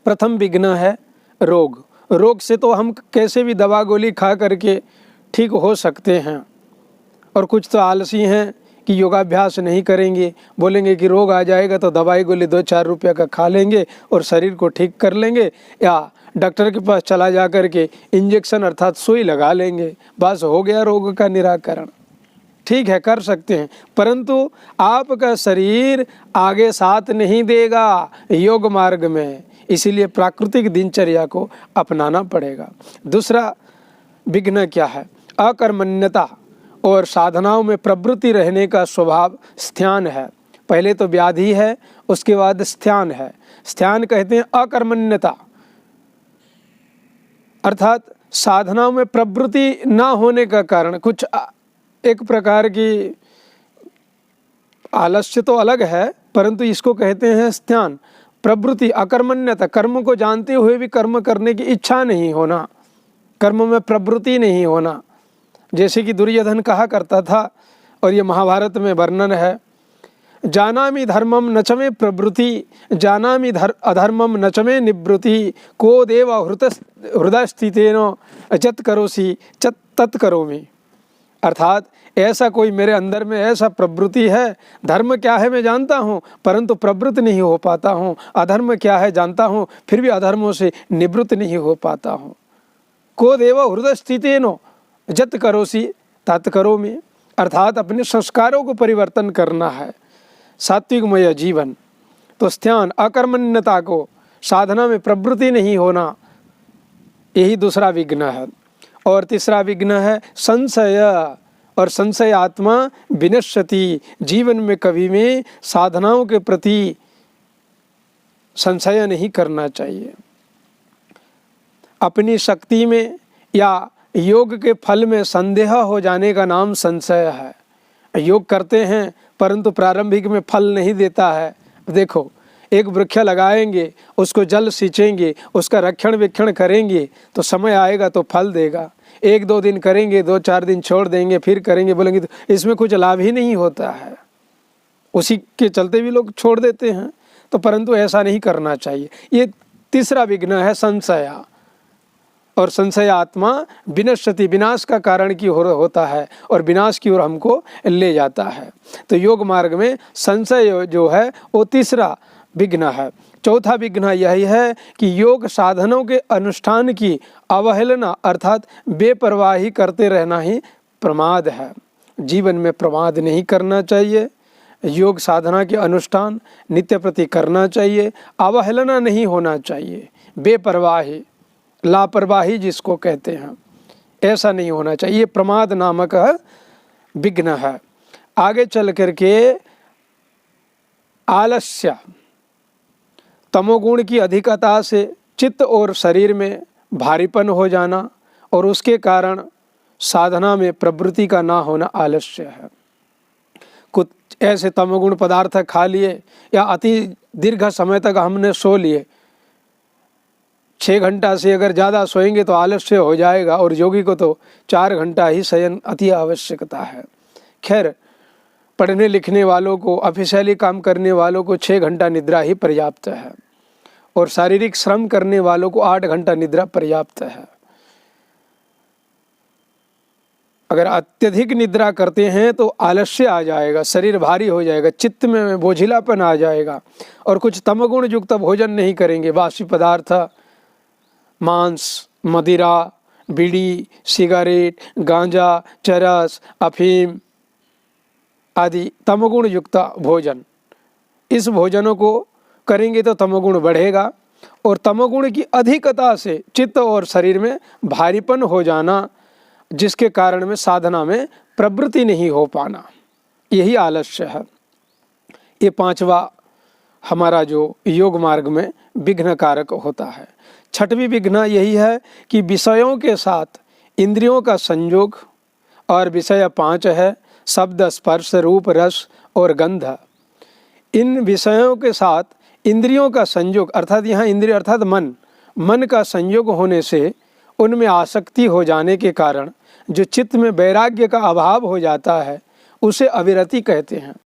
प्रथम विघ्न है रोग। रोग से तो हम कैसे भी दवा गोली खा करके ठीक हो सकते हैं, और कुछ तो आलसी हैं कि योगाभ्यास नहीं करेंगे, बोलेंगे कि रोग आ जाएगा तो दवाई गोली 2-4 रुपये का खा लेंगे और शरीर को ठीक कर लेंगे, या डॉक्टर के पास चला जा कर के इंजेक्शन अर्थात सुई लगा लेंगे, बस हो गया रोग का निराकरण। ठीक है, कर सकते हैं, परंतु आपका शरीर आगे साथ नहीं देगा योग मार्ग में, इसीलिए प्राकृतिक दिनचर्या को अपनाना पड़ेगा। दूसरा विघ्न क्या है? अकर्मण्यता और साधनाओं में प्रवृत्ति रहने का स्वभाव स्थान है। पहले तो व्याधि है, उसके बाद स्थान है। स्थान कहते हैं अकर्मण्यता, अर्थात साधनाओं में प्रवृत्ति ना होने का कारण, कुछ एक प्रकार की आलस्य तो अलग है, परंतु इसको कहते हैं स्थान। प्रवृत्ति अकर्मण्यता, कर्म को जानते हुए भी कर्म करने की इच्छा नहीं होना, कर्म में प्रवृत्ति नहीं होना। जैसे कि दुर्योधन कहा करता था, और ये महाभारत में वर्णन है, जानामि धर्मम न च मे प्रवृत्ति, जानामि अधर्मम न च मे निवृत्ति, को देव हृदय स्थितेन यत् करोसि तत् करोमि। अर्थात ऐसा कोई मेरे अंदर में ऐसा प्रवृत्ति है, धर्म क्या है मैं जानता हूँ परंतु प्रवृत्त नहीं हो पाता हूँ, अधर्म क्या है जानता हूँ फिर भी अधर्मों से निवृत्त नहीं हो पाता हूँ। को देव हृदय स्थितेन यत् करोसि तत् करोमि, अर्थात अपने संस्कारों को परिवर्तन करना है, सात्विकमय जीवन। तो स्थान अकर्मण्यता को, साधना में प्रवृत्ति नहीं होना, यही दूसरा विघ्न है। और तीसरा विघ्न है संशय, और संशय आत्मा विनश्यति, जीवन में कभी में साधनाओं के प्रति संशय नहीं करना चाहिए। अपनी शक्ति में या योग के फल में संदेह हो जाने का नाम संशय है। योग करते हैं परंतु प्रारंभिक में फल नहीं देता है। देखो, एक वृक्ष लगाएंगे, उसको जल सींचेंगे, उसका रक्षण वेक्षण करेंगे तो समय आएगा तो फल देगा। 1-2 दिन करेंगे, 2-4 दिन छोड़ देंगे, फिर करेंगे, बोलेंगे तो इसमें कुछ लाभ ही नहीं होता है, उसी के चलते भी लोग छोड़ देते हैं। तो परंतु ऐसा नहीं करना चाहिए। ये तीसरा विघ्न है संशय, और संशय आत्मा विनश्यति, विनाश का कारण की ओर होता है और विनाश की ओर हमको ले जाता है। तो योग मार्ग में संशय जो है वो तीसरा विघ्न है। चौथा विघ्न यही है कि योग साधनों के अनुष्ठान की अवहेलना अर्थात बेपरवाही करते रहना ही प्रमाद है। जीवन में प्रमाद नहीं करना चाहिए, योग साधना के अनुष्ठान नित्य प्रति करना चाहिए, अवहेलना नहीं होना चाहिए, बेपरवाही लापरवाही जिसको कहते हैं ऐसा नहीं होना चाहिए, प्रमाद नामक विघ्न है। आगे चल करके आलस्य, तमोगुण की अधिकता से चित्त और शरीर में भारीपन हो जाना और उसके कारण साधना में प्रवृत्ति का ना होना आलस्य है। कुछ ऐसे तमोगुण पदार्थ खा लिए या अति दीर्घ समय तक हमने सो लिए, 6 घंटा से अगर ज़्यादा सोएंगे तो आलस्य हो जाएगा, और योगी को तो 4 घंटा ही शयन अति आवश्यकता है। खैर, पढ़ने लिखने वालों को, ऑफिशियली काम करने वालों को 6 घंटा निद्रा ही पर्याप्त है, और शारीरिक श्रम करने वालों को 8 घंटा निद्रा पर्याप्त है। अगर अत्यधिक निद्रा करते हैं तो आलस्य आ जाएगा, शरीर भारी हो जाएगा, चित्त में बोझिलापन आ जाएगा, और कुछ तमगुण युक्त भोजन नहीं करेंगे, बासी पदार्थ, मांस, मदिरा, बीड़ी, सिगरेट, गांजा, चरस, अफीम आदि तमगुण युक्त भोजन, इस भोजनों को करेंगे तो तमोगुण बढ़ेगा, और तमोगुण की अधिकता से चित्त और शरीर में भारीपन हो जाना, जिसके कारण में साधना में प्रवृत्ति नहीं हो पाना, यही आलस्य है। ये 5वां हमारा जो योग मार्ग में विघ्न कारक होता है। 6वीं विघ्न यही है कि विषयों के साथ इंद्रियों का संयोग, और विषय 5 है शब्द, स्पर्श, रूप, रस और गंध। इन विषयों के साथ इंद्रियों का संयोग, अर्थात यहाँ इंद्रिय अर्थात मन का संयोग होने से उनमें आसक्ति हो जाने के कारण जो चित्त में वैराग्य का अभाव हो जाता है उसे अविरति कहते हैं।